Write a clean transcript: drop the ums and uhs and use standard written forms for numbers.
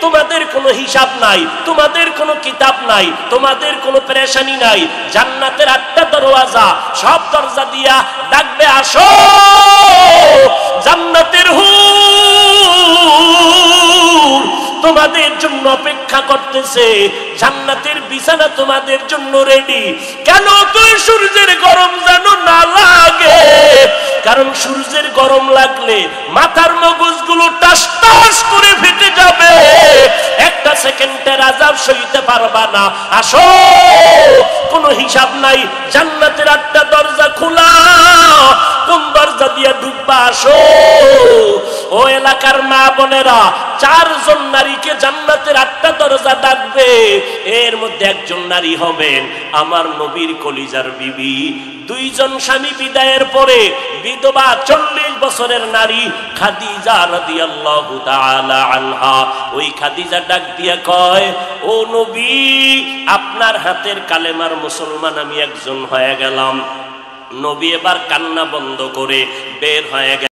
তোমাদের কোনো হিসাব নাই, তোমাদের কোনো কিতাব নাই, তোমাদের কোনো পেরেশানি নাই। জান্নাতের 8টা দরওয়াজা, সব দরজা দিয়া ডাকবে, আসো জান্নাতের হুর তোমাদের জন্য অপেক্ষা করতেছে, জান্নাতের বিছানা তোমাদের জন্য রেডি। কেন? তুই সূর্যের গরম যেন না লাগে, কারণ সূর্যের গরম লাগলে মাথার মগজগুলো টাস টাস করে ফেটে যাবে, একটা সেকেন্ডের আযাব সইতে পারবা না। আসো, কোনো হিসাব নাই, জান্নাতের 8টা দরজা খোলা, কোন দরজা দিয়ে ঢুকবা? আসো। ও এলাকার মা বোনেরা, 4 জন নারীকে জান্নাতের 8টা দরজা ডাকবে, এর মধ্যে একজন নারী হবেন আমার নবীর কলিজার বিবি। 2 জন স্বামী বিদায়ের পরে বিধবা 40 বছরের নারী খাদিজা রাদিয়াল্লাহু তাআলা আনহা। ওই খাদিজা ডাক দিয়া কয়, ও নবী, আপনার হাতের কালেমার মুসলমান আমি একজন হয়ে গেলাম। নবী এবার কান্না বন্ধ করে বের হয়ে গেল।